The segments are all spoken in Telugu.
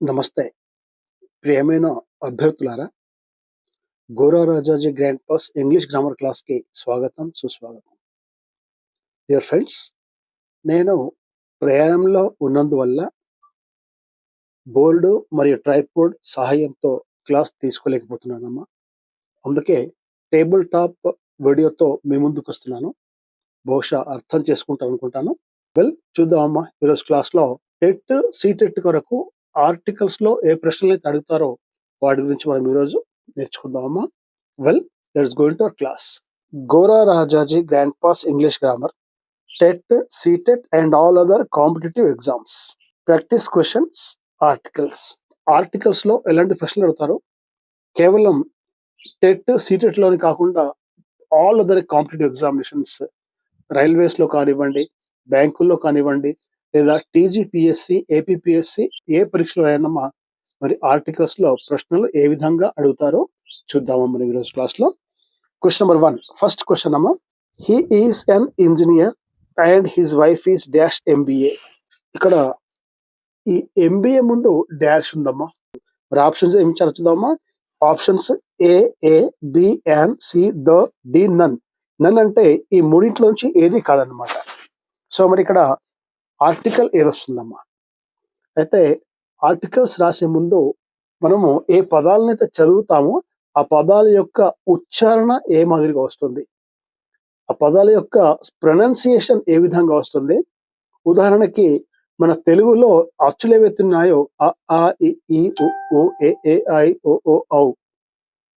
నమస్తే. ప్రియమైన అభ్యర్థులారా! Gora Rajaji grand pass English grammar క్లాస్‌కి స్వాగతం, సుస్వాగతం. డియర్ ఫ్రెండ్స్, నేను ప్రయాణంలో ఉన్నందువల్ల బోర్డు మరియు ట్రైపాడ్ సహాయంతో క్లాస్ తీసుకోలేకపోతున్నానమ్మా. అందుకే టేబుల్ టాప్ వీడియోతో మీ ముందుకొస్తున్నాను. బహుశా అర్థం చేసుకుంటారనుకుంటాను. చూద్దామమ్మా ఈరోజు క్లాస్‌లో టెట్, సీటెట్ కొరకు ఆర్టికల్స్‌లో ఏ ప్రశ్నలైతే అడుగుతారో వాటి గురించి మనం ఈరోజు నేర్చుకుందామమ్మా. Let's go into our class. Gora Rajaji grand pass English grammar, TET, CTET and all other competitive exams. Practice questions, articles. ఆర్టికల్స్‌లో ఎలాంటి ప్రశ్నలు అడుగుతారో కేవలం టెట్, సీటెట్‌లోని కాకుండా ఆల్ అదర్ కాంపిటీటివ్ ఎగ్జామినేషన్స్, రైల్వేస్‌లో కానివ్వండి, బ్యాంకుల్లో కానివ్వండి, లేదా టీజీపీఎస్సీ, ఏపీపీఎస్సీ ఏ పరీక్షలో అయినా మరి ఆర్టికల్స్‌లో ప్రశ్నలు ఏ విధంగా అడుగుతారో చూద్దామమ్మా మనం ఈరోజు క్లాస్‌లో. Question number 1. ఫస్ట్ క్వశ్చన్ అమ్మా. He is an engineer and his wife is dash MBA. ఇక్కడ ఈ ఎంబీఏ ముందు డాష్ ఉందమ్మా. మరి ఆప్షన్స్ ఏమి ఇచ్చారో చూద్దామమ్మా. Options A, B and C, the, D, none. None అంటే ఈ మూడింట్లోంచి ఏది కాదనమాట. సో మరి ఇక్కడ ఆర్టికల్ ఏదొస్తుందమ్మా. అయితే ఆర్టికల్స్ రాసే ముందు మనము ఏ పదాలనైతే చదువుతామో ఆ పదాల యొక్క ఉచ్చారణ ఏ మాదిరిగా వస్తుంది, ఆ పదాల యొక్క ప్రొనౌన్సియేషన్ ఏ విధంగా వస్తుంది. ఉదాహరణకి మన తెలుగులో అచ్చులు ఏవైతే ఉన్నాయో అ, ఆ, ఇ, ఈ, ఉ, ఊ, ఏ, ఐ, ఓ, ఔ,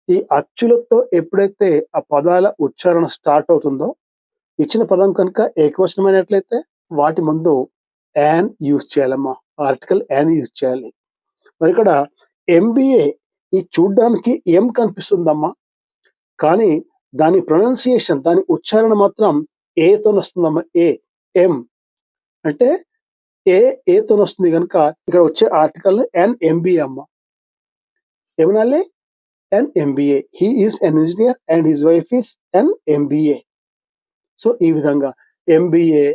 ఈ అచ్చులతో ఎప్పుడైతే ఆ పదాల ఉచ్చారణ స్టార్ట్ అవుతుందో, ఇచ్చిన పదం కనుక ఏకవచనమైనట్లయితే వాటి ముందు యాన్ యూజ్ చేయాలమ్మా. ఆర్టికల్ యాన్ యూజ్ చేయాలి. మరి ఇక్కడ ఎంబీఏ ఈ చూడ్డానికి ఎం కనిపిస్తుందమ్మా, కానీ దాని ప్రొనౌన్సియేషన్, దాని ఉచ్చారణ మాత్రం ఏతో వస్తుందమ్మా. ఎం అంటే ఏతో వస్తుంది కనుక ఇక్కడ వచ్చే ఆర్టికల్ ఎన్ ఎంబీఏ అమ్మా. ఏమనాలి? ఎన్ MBA. He is N engineer and his wife is N MBA. So ఈ విధంగా MBA,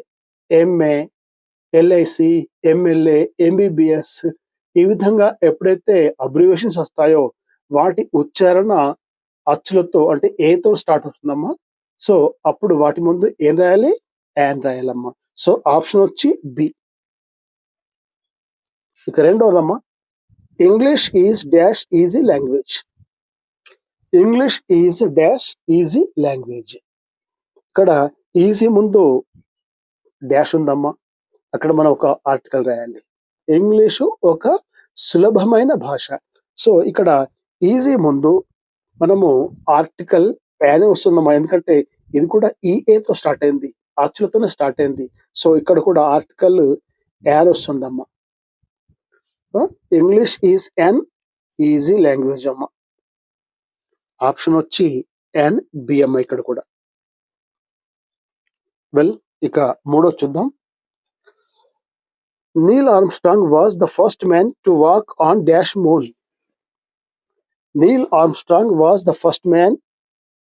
MA, LIC, MLA, MBBS ఈ విధంగా ఎప్పుడైతే అబ్రివేషన్స్ వస్తాయో వాటి ఉచ్చారణ అచ్చులతో అంటే ఏతో స్టార్ట్ అవుతుందమ్మా. సో అప్పుడు వాటి ముందు ఏం రాయాలి? యాన్ రాయాలమ్మా. సో ఆప్షన్ వచ్చి బి. ఇక రెండోదమ్మా. English is dash easy language. English is dash easy language. ఇక్కడ ఈజీ ముందు డాష్ ఉందమ్మా. అక్కడ మనం ఒక ఆర్టికల్ రాయాలి. ఇంగ్లీషు ఒక సులభమైన భాష. సో ఇక్కడ ఈజీ ముందు మనము ఆర్టికల్ యానే వస్తుందమ్మా. ఎందుకంటే ఇది కూడా ఈఏతో స్టార్ట్ అయింది, అచ్చులతోనే స్టార్ట్ అయింది. సో ఇక్కడ కూడా ఆర్టికల్ యాన్ వస్తుందమ్మా. English is an easy language అమ్మా. ఆప్షన్ వచ్చి యాన్ బి అమ్మ ఇక్కడ కూడా. ఇక మూడో చూద్దాం. Neil Armstrong was the first man to walk on dash moon. Neil Armstrong was the first man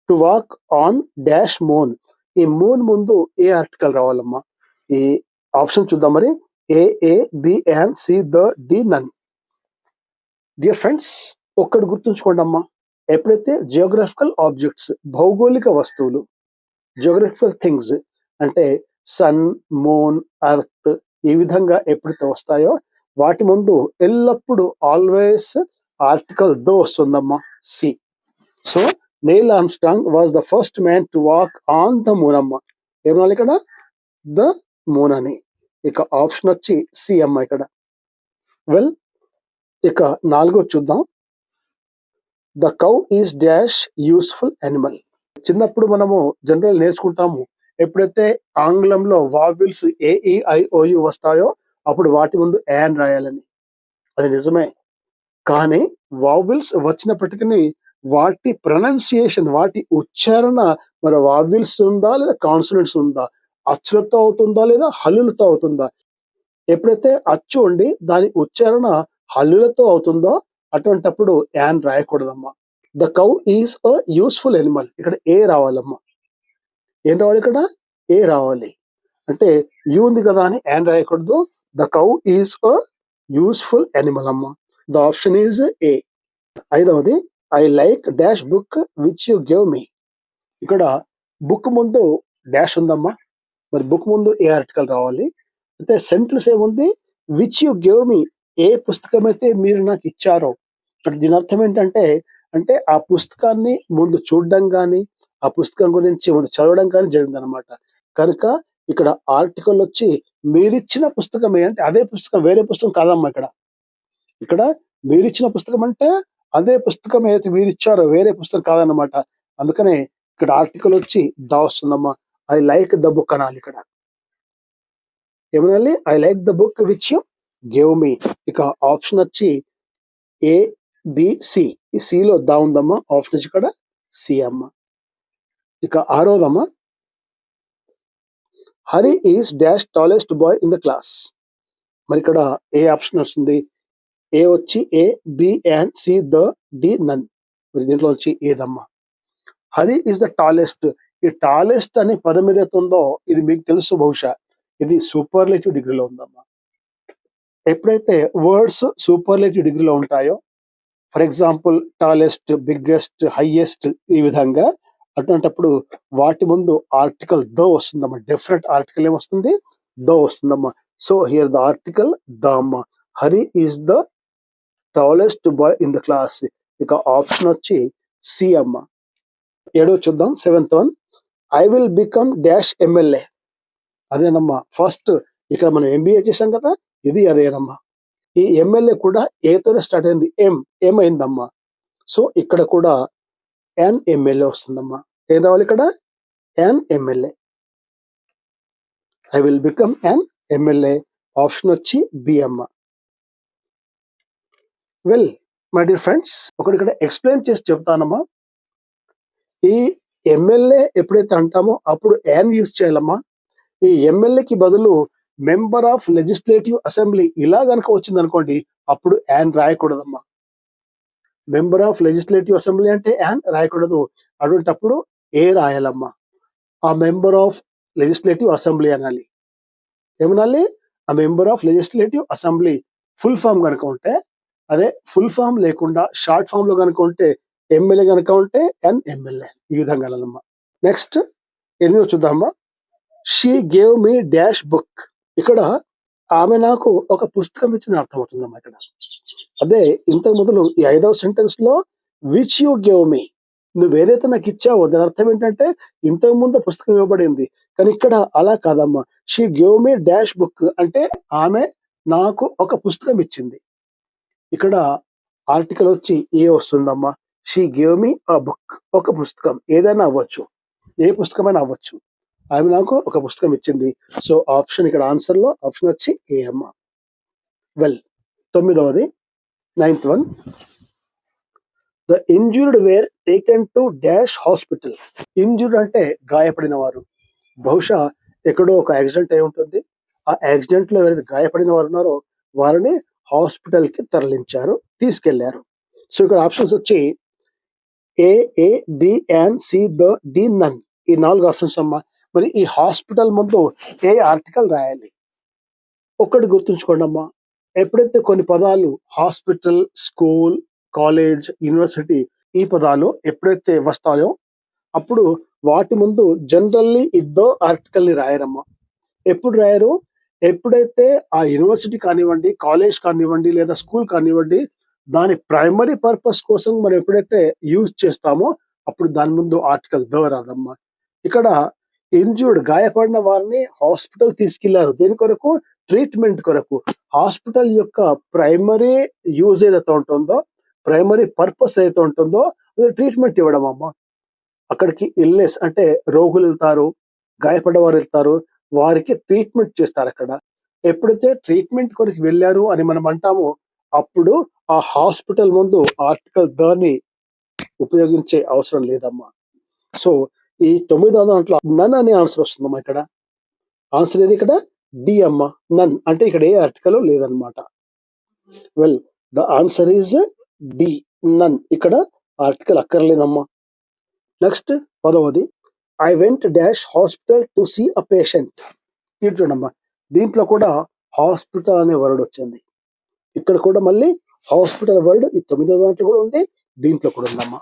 to walk on dash moon. ఈ మూన్ ముందు ఏ ఆర్టికల్ రావాలమ్మా? ఈ ఆప్షన్ చూద్దాం మరి. A, B and C, the, D, none. Dear friends, ఒక్కటి గుర్తుంచుకోండి అమ్మా. ఎప్పుడైతే జియోగ్రఫికల్ ఆబ్జెక్ట్స్, భౌగోళిక వస్తువులు, జియోగ్రఫికల్ థింగ్స్ అంటే సన్, మూన్, అర్త్ ఈ విధంగా ఎప్పుడైతే వస్తాయో వాటి ముందు ఎల్లప్పుడూ ఆల్వేస్ ఆర్టికల్ ద వస్తుందమ్మా. C. So Neil Armstrong was the first man to walk on the moon అమ్మా. ఏమన్నా ఇక్కడ? ద మూన్ అని. ఇక ఆప్షన్ వచ్చి సి అమ్మా ఇక్కడ. ఇక నాలుగో చూద్దాం. The cow is dash useful animal. చిన్నప్పుడు మనము జనరల్ నేర్చుకుంటాము, ఎప్పుడైతే ఆంగ్లంలో వావిల్స్ ఏఈఐఓయు వస్తాయో అప్పుడు వాటి ముందు యాన్ రాయాలని. అది నిజమే. కానీ వావిల్స్ వచ్చినప్పటికీ వాటి ప్రొనౌన్సియేషన్, వాటి ఉచ్చారణ మరి వావిల్స్ ఉందా లేదా కాన్సనెంట్స్ ఉందా, అచ్చులతో అవుతుందా లేదా హల్లులతో అవుతుందా? ఎప్పుడైతే అచ్చు ఉండి దాని ఉచ్చారణ హల్లులతో అవుతుందో అటువంటప్పుడు యాన్ రాయకూడదమ్మా. The cow is a useful animal. ఇక్కడ ఏ రావాలమ్మా. ఏం రావాలి ఇక్కడ? ఏ రావాలి. అంటే యూ ఉంది కదా అని యాన్ రాయకూడదు. The cow is a useful animal అమ్మా. The option is A. ఐదవది, I like dash book which you give me. ఇక్కడ బుక్ ముందు డాష్ ఉందమ్మా, మరి బుక్ ముందు ఏ ఆర్టికల్ రావాలి. అయితే సెంటెన్స్ ఏముంది, విచ్ యు గివ్ మీ, ఏ పుస్తకం అయితే మీరు నాకు ఇచ్చారో. అంటే దీని అర్థం ఏంటంటే, అంటే ఆ పుస్తకాన్ని ముందు చూడడం కానీ, ఆ పుస్తకం గురించి ముందు చదవడం కానీ జరిగిందనమాట. కనుక ఇక్కడ ఆర్టికల్ వచ్చి మీరిచ్చిన పుస్తకమే, అంటే అదే పుస్తకం, వేరే పుస్తకం కాదమ్మా. ఇక్కడ ఇక్కడ మీరిచ్చిన పుస్తకం అంటే అదే పుస్తకం ఏదైతే మీరు ఇచ్చారో, వేరే పుస్తకం కాదన్నమాట. అందుకనే ఇక్కడ ఆర్టికల్ వచ్చి ద వస్తుందమ్మా. ఐ లైక్ ద బుక్ అనాలి. ఇక్కడ ఏమనాలి, I like the book which you give మీ. ఇక ఆప్షన్ వచ్చి ఏ బి సి. ఈ సిలో దా ఉందమ్మా, ఆప్షన్ వచ్చి ఇక్కడ సి అమ్మ. ఇక ఆరోదమ్మా, Hari is dash tallest boy in the class. మరి ఇక్కడ ఏ ఆప్షన్ వస్తుంది, ఏ వచ్చి A, B and C the, D none. మరి దీంట్లో వచ్చి ఏదమ్మా. Hari is the tallest. ఈ టాలెస్ట్ అనే పదం ఏదైతే ఉందో ఇది మీకు తెలుసు బహుశా, ఇది సూపర్లేటివ్ డిగ్రీలో ఉందమ్మా. ఎప్పుడైతే వర్డ్స్ సూపర్లేటివ్ డిగ్రీలో ఉంటాయో, for example tallest, biggest, highest, ఈ విధంగా అటువంటిప్పుడు వాటి ముందు ఆర్టికల్ ద వస్తుందమ్మా. డెఫినెట్ ఆర్టికల్ ఏమొస్తుంది, ద వస్తుందమ్మా. So here the article the అమ్మా. Hari is the tallest boy in the class. ఇక ఆప్షన్ వచ్చి సి అమ్మ. ఏడో చూద్దాం, seventh one, I will become dash MLA. అదేనమ్మా. ఫస్ట్ ఇక్కడ మనం ఎంబీఏ చేసాం కదా, ఇది అదేనమ్మా. ఈ ఎమ్మెల్యే కూడా ఏతోనే స్టార్ట్ అయింది, ఏమైందమ్మా. సో ఇక్కడ కూడా ఎన్ ఎమ్మెల్యే వస్తుందమ్మా. ఏం రావాలి ఇక్కడ, ఎన్ MLA. I will become an MLA. Option వచ్చి బి అమ్మ. వెల్ మై డియర్ ఫ్రెండ్స్, ఒకటి ఇక్కడ ఎక్స్ప్లెయిన్ చేసి చెప్తానమ్మా. ఈ ఎమ్మెల్యే ఎప్పుడైతే అంటామో అప్పుడు యాన్ యూజ్ చేయాలమ్మా. ఈ ఎమ్మెల్యేకి బదులు మెంబర్ ఆఫ్ లెజిస్లేటివ్ అసెంబ్లీ ఇలా గనక వచ్చింది అనుకోండి, అప్పుడు యాన్ రాయకూడదమ్మా. మెంబర్ ఆఫ్ లెజిస్లేటివ్ అసెంబ్లీ అంటే యాన్ రాయకూడదు. అటువంటిప్పుడు ఏ రాయాలమ్మా. ఆ మెంబర్ ఆఫ్ లెజిస్లేటివ్ అసెంబ్లీ అనాలి. ఏమనాలి, ఆ member of legislative assembly. Full form కనుక ఉంటే అదే, ఫుల్ ఫామ్ లేకుండా షార్ట్ ఫామ్ లో కనుక ఉంటే ఎమ్మెల్యే కనుక ఉంటే ఎన్ ఎమ్మెల్యే. ఈ విధంగా అమ్మా. నెక్స్ట్ 8 చూద్దామా. She gave me dash book. ఇక్కడ ఆమె నాకు ఒక పుస్తకం ఇచ్చిన అర్థం అవుతుందమ్మా. ఇక్కడ అదే ఇంతకు మొదలు ఈ 5వ సెంటెన్స్ లో విచ్ యూ గేవ్ మీ, నువ్వు ఏదైతే నాకు ఇచ్చావో దాని అర్థం ఏంటంటే ఇంతకు ముందు పుస్తకం ఇవ్వబడింది. కానీ ఇక్కడ అలా కాదమ్మా. She gave me dash book అంటే ఆమె నాకు ఒక పుస్తకం ఇచ్చింది. ఇక్కడ ఆర్టికల్ వచ్చి ఏ వస్తుందమ్మా. She gave me a book, ఒక పుస్తకం, ఏదైనా అవ్వచ్చు, ఏ పుస్తకమైనా అవ్వచ్చు. ఆమె నాకు ఒక పుస్తకం ఇచ్చింది. సో ఆప్షన్ ఇక్కడ ఆన్సర్ లో ఆప్షన్ వచ్చి ఏ అమ్మ. వెల్ 9వది, 9th one, the injured were taken to dash hospital. Injured అంటే గాయపడిన వారు. బహుశా ఎక్కడో ఒక యాక్సిడెంట్ అయి ఉంటుంది. ఆ యాక్సిడెంట్ లో ఎవరైతే గాయపడిన వారు ఉన్నారో వారిని హాస్పిటల్ కి తరలించారు, తీసుకెళ్లారు. సో ఇక్కడ ఆప్షన్స్ వచ్చి A, B and C the, D none. ఈ 4 ఆప్షన్స్ అమ్మా. మరి ఈ హాస్పిటల్ ముందు ఏ ఆర్టికల్ రాయాలి. ఒక్కటి గుర్తుంచుకోండి అమ్మా, ఎప్పుడైతే కొన్ని పదాలు హాస్పిటల్, స్కూల్, కాలేజ్, యూనివర్సిటీ ఈ పదాలు ఎప్పుడైతే వస్తాయో అప్పుడు వాటి ముందు జనరల్లీ ఇద్దో ఆర్టికల్ ని రాయరమ్మా. ఎప్పుడు రాయరు, ఎప్పుడైతే ఆ యూనివర్సిటీ కానివ్వండి, కాలేజ్ కానివ్వండి, లేదా స్కూల్ కానివ్వండి, దాని ప్రైమరీ పర్పస్ కోసం మనం ఎప్పుడైతే యూజ్ చేస్తామో అప్పుడు దాని ముందు ఆర్టికల్ ద రాదమ్మా. ఇక్కడ ఇంజూర్డ్, గాయపడిన వారిని హాస్పిటల్ తీసుకెళ్లారు. దేని కొరకు, ట్రీట్మెంట్ కొరకు. హాస్పిటల్ యొక్క ప్రైమరీ యూజ్ ఏదైతే ఉంటుందో, ప్రైమరీ పర్పస్ ఏదైతే ఉంటుందో అది ట్రీట్మెంట్ ఇవ్వడం అమ్మా. అక్కడికి ఇల్నెస్ అంటే రోగులు వెళ్తారు, గాయపడ్డవారు వెళ్తారు, వారికి ట్రీట్మెంట్ చేస్తారు. అక్కడ ఎప్పుడైతే ట్రీట్మెంట్ కొరకు వెళ్ళారు అని మనం అంటామో అప్పుడు ఆ హాస్పిటల్ ముందు ఆర్టికల్ దాన్ని ఉపయోగించే అవసరం లేదమ్మా. సో ఈ 9వ దాంట్లో నన్ అనే ఆన్సర్ వస్తుందమ్మా. ఇక్కడ ఆన్సర్ ఏది, ఇక్కడ డి అమ్మా. నన్ అంటే ఇక్కడ ఏ ఆర్టికల్ లేదనమాట. Well the answer is D, none. ఇక్కడ ఆర్టికల్ అక్కర్లేదమ్మా. నెక్స్ట్ 10వది, I went dash hospital to see a patient. చూడమ్మా, దీంట్లో కూడా హాస్పిటల్ అనే వర్డ్ వచ్చింది. ఇక్కడ కూడా మళ్ళీ హాస్పిటల్ వర్డ్ ఈ 9వ దాంట్లో కూడా ఉంది, దీంట్లో కూడా ఉందమ్మా.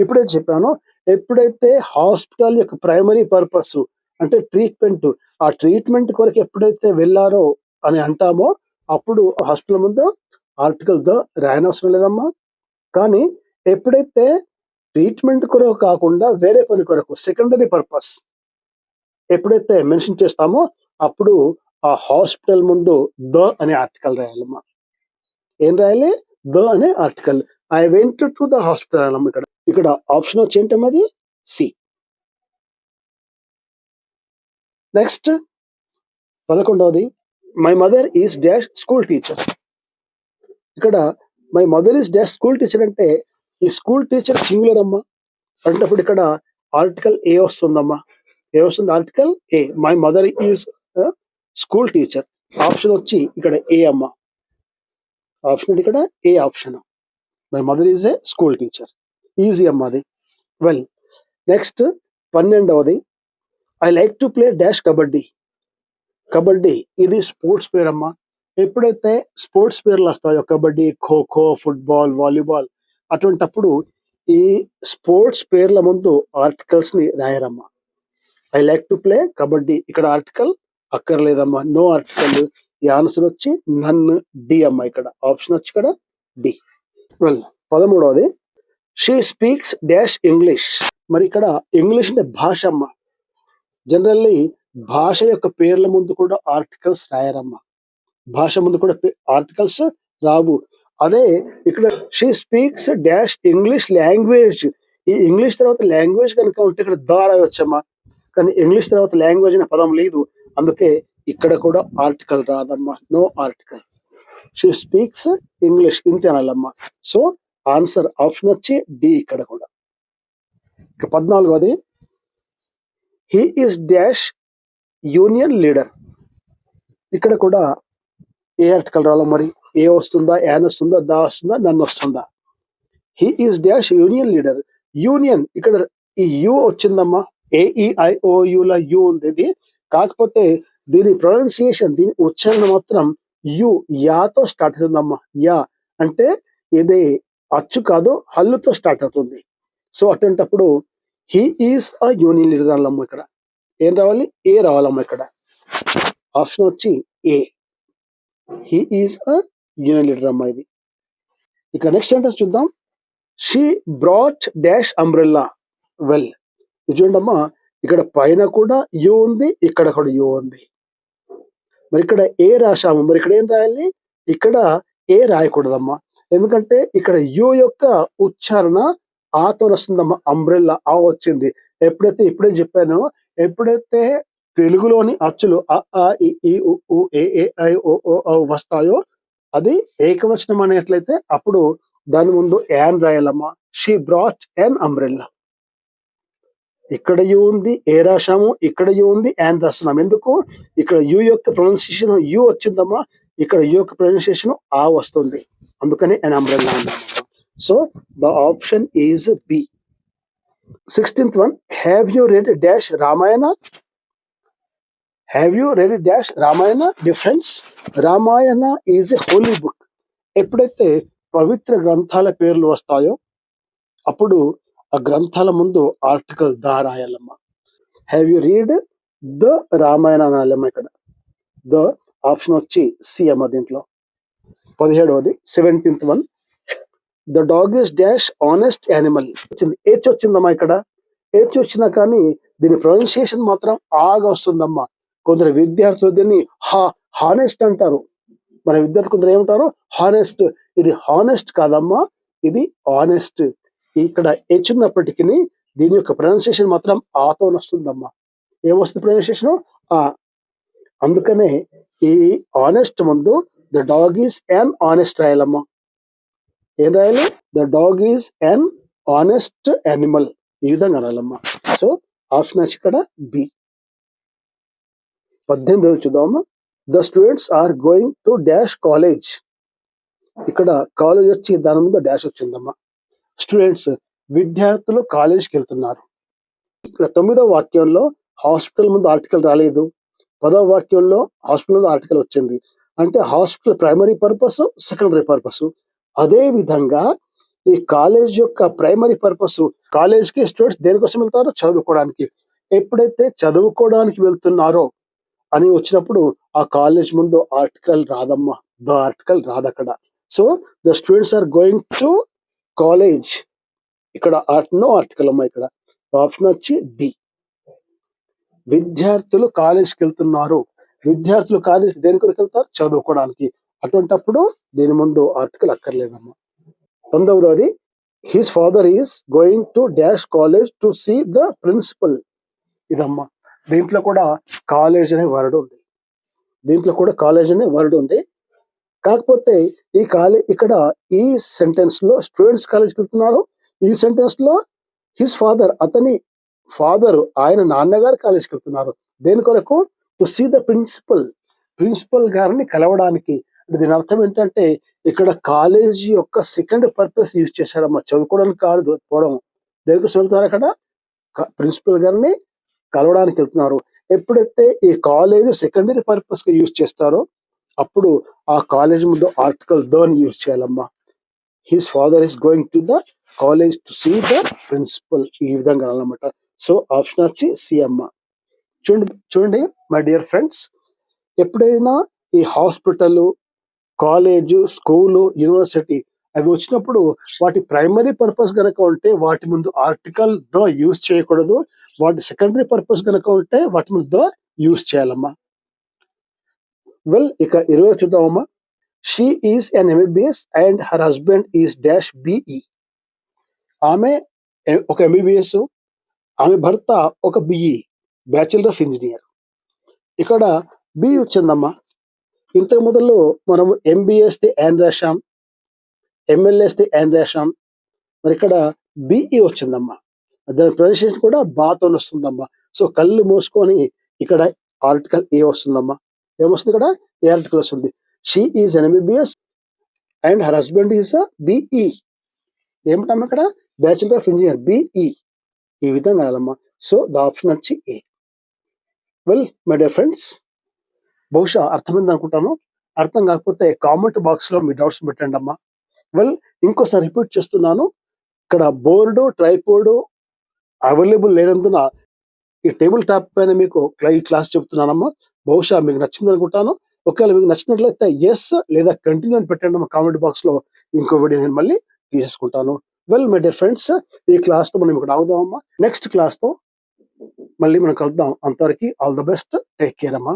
ఇప్పుడైతే చెప్పాను, ఎప్పుడైతే హాస్పిటల్ యొక్క ప్రైమరీ పర్పస్ అంటే ట్రీట్మెంట్, ఆ ట్రీట్మెంట్ కొరకు ఎప్పుడైతే వెళ్ళారో అని అంటామో అప్పుడు హాస్పిటల్ ముందు ఆర్టికల్ ద రాయనవసరం లేదమ్మా. కానీ ఎప్పుడైతే ట్రీట్మెంట్ కొరకు కాకుండా వేరే పని కొరకు సెకండరీ పర్పస్ ఎప్పుడైతే మెన్షన్ చేస్తామో అప్పుడు ఆ హాస్పిటల్ ముందు ద అనే ఆర్టికల్ రాయాలమ్మా. ఏం రాయాలి? ద అనే article. I went to the hospital అమ్మ. ఇక్కడ ఆప్షన్ వచ్చి ఏంటమ్మా అది? సి. నెక్స్ట్ 11వది, my mother is dash school teacher. ఇక్కడ my mother is dash school teacher అంటే ఈ స్కూల్ టీచర్ సింగులర్ అమ్మా. అంటే అప్పుడు ఇక్కడ ఆర్టికల్ ఏ వస్తుందమ్మా. ఏ వస్తుంది? Article a. My mother is school teacher. Option వచ్చి ఇక్కడ ఏ అమ్మా. ఆప్షన్ ఇక్కడ ఏ option. My mother is a school teacher. Easy అమ్మా అది. వెల్, నెక్స్ట్ 12వది, I like to play dash kabaddi. Kabaddi ఇది స్పోర్ట్స్ పేరు అమ్మా. ఎప్పుడైతే స్పోర్ట్స్ పేర్లు వస్తాయో కబడ్డీ, ఖోఖో, ఫుట్బాల్, వాలీబాల్, అటువంటప్పుడు ఈ స్పోర్ట్స్ పేర్ల ముందు ఆర్టికల్స్ ని రాయరమ్మా. I like to play kabaddi, ఇక్కడ ఆర్టికల్ అక్కర్లేదమ్మా, నో ఆర్టికల్. ఈ ఆన్సర్ వచ్చి నన్, డి అమ్మా. ఇక్కడ ఆప్షన్ వచ్చి ఇక్కడ డి. వెల్, 13వది, షీ స్పీక్స్ డాష్ ఇంగ్లీష్. మరి ఇక్కడ ఇంగ్లీష్ అంటే భాష అమ్మా. జనరల్లీ భాష యొక్క పేర్ల ముందు కూడా ఆర్టికల్స్ రాయరమ్మా. భాష ముందు కూడా ఆర్టికల్స్ రావు. అదే ఇక్కడ she speaks dash English language. ఈ ఇంగ్లీష్ తర్వాత లాంగ్వేజ్ కనుక ఉంటే ఇక్కడ దా రాయొచ్చమ్మా. కానీ ఇంగ్లీష్ తర్వాత లాంగ్వేజ్ అనే పదం లేదు, అందుకే ఇక్కడ కూడా ఆర్టికల్ రాదమ్మా, no article. She speaks English ఇంతే అనాలమ్మా. సో ఆన్సర్ ఆప్షన్ వచ్చి డి ఇక్కడ కూడా. ఇక 14వది, he is dash union leader. ఇక్కడ కూడా ఏ ఆర్టికల్ రావాలో మరి. ఏ వస్తుందా, యాన్ వస్తుందా, దా వస్తుందా, నన్ను వస్తుందా? He is dash union leader. Union ఇక్కడ ఈ యు వచ్చిందమ్మా. AEIOUల యు ఉంది ఇది. కాకపోతే దీని ప్రొనౌన్సియేషన్, దీని ఉచ్చారణ మాత్రం యాతో స్టార్ట్ అవుతుందమ్మా. యా అంటే ఇది అచ్చు కాదు, హల్లుతో స్టార్ట్ అవుతుంది. సో అటువంటప్పుడు he is a union leader అన్నమ్మా. ఇక్కడ ఏం రావాలి? ఏ రావాలమ్మా. ఇక్కడ ఆప్షన్ వచ్చి A. He is a union leader అమ్మా ఇది. ఇక నెక్స్ట్ సెంటెన్స్ చూద్దాం. She brought dash umbrella. Well, ఇది చూడండమ్మా, ఇక్కడ పైన కూడా యు ఉంది, ఇక్కడ కూడా యు ఉంది. మరి ఇక్కడ ఏ రాశాము, మరి ఇక్కడ ఏం రాయాలి? ఇక్కడ ఏ రాయకూడదమ్మా. ఎందుకంటే ఇక్కడ యు యొక్క ఉచ్చారణ ఆతో వస్తుందమ్మా. అంబ్రెల్లా ఆ వచ్చింది. ఎప్పుడైతే ఇప్పుడే చెప్పానో, ఎప్పుడైతే తెలుగులోని అచ్చులు అ, ఆ, ఇ, ఈ, ఉ, ఊ, ఏ, ఐ, ఓ, ఔ వస్తాయో అది ఏకవచనం అనేట్లయితే అప్పుడు దాని ముందు యాన్ రాయాలమ్మా. She brought an umbrella. ఇక్కడ యు ఉంది, ఏ రాశాము, ఇక్కడ యు ఉంది, యాన్ రాస్తున్నాం. ఎందుకు? ఇక్కడ యు యొక్క ప్రొనౌన్సియేషన్ యు వచ్చిందమ్మా, ఇక్కడ యు యొక్క ప్రొనౌన్సియేషన్ ఆ వస్తుంది, అందుకని an umbrella అన్నమాట. So the option is B. 16th one, have you read dash Ramayana. Have you read dash Ramayana. Difference, Ramayana is a holy book. ఎప్పుడైతే పవిత్ర గ్రంథాల పేర్లు వస్తాయో అప్పుడు ఆ గ్రంథాల ముందు ఆర్టికల్ ద రాయాలమ్మా. Have you read the Ramayana అనాలమ్మా. ఇక్కడ ద ఆప్షన్ వచ్చి సి అమ్మ దీంట్లో. 17వది 17th one, the dog is dash honest animal. వచ్చింది హెచ్ వచ్చిందమ్మా. ఇక్కడ హెచ్ వచ్చినా కానీ దీని ప్రొనౌన్సియేషన్ మాత్రం ఆగా వస్తుందమ్మా. కొందరు విద్యార్థులు దీన్ని హానెస్ట్ అంటారు. మన విద్యార్థులు కొందరు ఏమంటారు? హానెస్ట్. ఇది హానెస్ట్ కాదమ్మా, ఇది ఆనెస్ట్. ఇక్కడ హెచ్ ఉన్నప్పటికీ దీని యొక్క ప్రొనౌన్సియేషన్ మాత్రం ఆతో వస్తుందమ్మా. ఏమొస్తుంది ప్రొనౌన్సియేషన్? ఆ. అందుకనే ఈ ఆనెస్ట్ ముందు the dog is an honest రాయాలమ్మా. ఏం రాయాలి? The dog is an honest animal, ఈ విధంగా రాయాలమ్మా. సో ఆప్షన్ ఇక్కడ బి. 18వ చూద్దామమ్మా. The students are going to dash college. ఇక్కడ కాలేజ్ వచ్చి దాని ముందు డాష్ వచ్చిందమ్మా. స్టూడెంట్స్ విద్యార్థులు కాలేజ్కి వెళ్తున్నారు. ఇక్కడ 9వ వాక్యంలో హాస్పిటల్ ముందు ఆర్టికల్ రాలేదు. 10వ వాక్యంలో హాస్పిటల్ ముందు ఆర్టికల్ వచ్చింది. అంటే hospital primary purpose, secondary purpose. అదే విధంగా ఈ కాలేజ్ యొక్క ప్రైమరీ పర్పస్, కాలేజ్‌కి స్టూడెంట్స్ దేనికోసం వెళ్తారు? చదువుకోవడానికి. ఎప్పుడైతే చదువుకోవడానికి వెళ్తున్నారో అని వచ్చినప్పుడు ఆ కాలేజ్ ముందు ఆర్టికల్ రాదమ్మా. ద ఆర్టికల్ రాదక్కడ. So, the students are going to college. ఇక్కడ నో ఆర్టికల్ అమ్మా ఇక్కడ. ఆప్షన్ వచ్చి డి. విద్యార్థులు కాలేజ్‌కెళ్తున్నారు. విద్యార్థులు కాలేజ్‌కి దేని కొరకెళ్తారు? చదువుకోవడానికి. అటువంటప్పుడు దీని ముందు ఆర్టికల్ అక్కర్లేదమ్మా. 9వది his father is going to dash college to see the principal. ఇదమ్మా. దీంట్లో కూడా కాలేజ్ అనే వర్డ్ ఉంది. దీంట్లో కూడా కాలేజ్ అనే వర్డ్ ఉంది. కాకపోతే ఇక్కడ ఈ సెంటెన్స్ లో స్టూడెంట్స్ కాలేజ్కి వెళ్తున్నారు. ఈ సెంటెన్స్ లో హిస్ ఫాదర్, అతని ఫాదర్, ఆయన నాన్నగారు కాలేజ్కి వెళ్తున్నారు. దేని కొరకు? To see the principal. Principal గారిని కలవడానికి. దీని అర్థం ఏంటంటే ఇక్కడ కాలేజీ యొక్క సెకండ్ పర్పస్ యూజ్ చేశారమ్మా. చదువుకోవడానికి కాదు పోవడం. దేనికోసం వెళ్తున్నారు అక్కడ? ప్రిన్సిపల్ గారిని కలవడానికి వెళ్తున్నారు. ఎప్పుడైతే ఈ కాలేజ్ సెకండరీ పర్పస్ గా యూజ్ చేస్తారో అప్పుడు ఆ కాలేజ్ ముందు ఆర్టికల్ దని యూజ్ చేయాలమ్మా. His father is going to the college to see the principal. ఈ విధంగా అన్నమాట. సో ఆప్షన్ వచ్చి సి అమ్మా. చూడండి మై డియర్ ఫ్రెండ్స్, ఎప్పుడైనా ఈ హాస్పిటల్, కాలేజ్, స్కూలు, యూనివర్సిటీ అవి వచ్చినప్పుడు వాటి ప్రైమరీ పర్పస్ గనక ఉంటే వాటి ముందు ఆర్టికల్ ద యూజ్ చేయకూడదు. వాటి సెకండరీ పర్పస్ గనక ఉంటే వాటి ముందు ద యూజ్ చేయాలమ్మా. వెల్, ఇక 20 చూద్దామమ్మా. She is an MBBS and her husband is dash BE. ఆమె ఒక ఎంబీబీఎస్, ఆమె భర్త ఒక బిఈ, బ్యాచిలర్ ఆఫ్ ఇంజనీర్. ఇక్కడ బి వచ్చిందమ్మా. ఇంతకు మొదలు మనం ఎంబీఎస్ యాన్ రాశాం, ఎంఎల్ఎస్ యాన్ రాశాం. మరి ఇక్కడ బిఈ వచ్చిందమ్మా. దాని ప్రొనౌన్సియేషన్ కూడా బాతో వస్తుందమ్మా. సో కళ్ళు మూసుకొని ఇక్కడ ఆర్టికల్ ఏ వస్తుందమ్మా. ఏమొస్తుంది ఇక్కడ? ఏ ఆర్టికల్ వస్తుంది. She is an MBBS and her husband is BE. ఏమిటమ్మా ఇక్కడ? Bachelor of engineer, BE. ఈ విధంగా కాదమ్మా. సో ద ఆప్షన్ వచ్చి A. Well my dear friends, బహుశా అర్థమైంది అనుకుంటాను. అర్థం కాకపోతే కామెంట్ బాక్స్ లో మీ డౌట్స్ పెట్టండి అమ్మా. వెల్, ఇంకోసారి రిపీట్ చేస్తున్నాను. ఇక్కడ బోర్డు, ట్రైపోర్డు అవైలబుల్ లేనందున ఈ టేబుల్ టాప్ పైన మీకు ఈ క్లాస్ చెప్తున్నానమ్మా. బహుశా మీకు నచ్చింది అనుకుంటాను. ఒకవేళ మీకు నచ్చినట్లయితే ఎస్ లేదా కంటిన్యూ అని పెట్టండి అమ్మా కామెంట్ బాక్స్ లో. ఇంకో వీడియో నేను మళ్ళీ తీసేసుకుంటాను. వెల్ మై డియర్ ఫ్రెండ్స్, ఈ క్లాస్ తో మనం ఇక్కడ ఆగుదామమ్మా. నెక్స్ట్ క్లాస్ తో మళ్ళీ మనం కలుద్దాం. అంతవరకు all the best. Take care అమ్మా.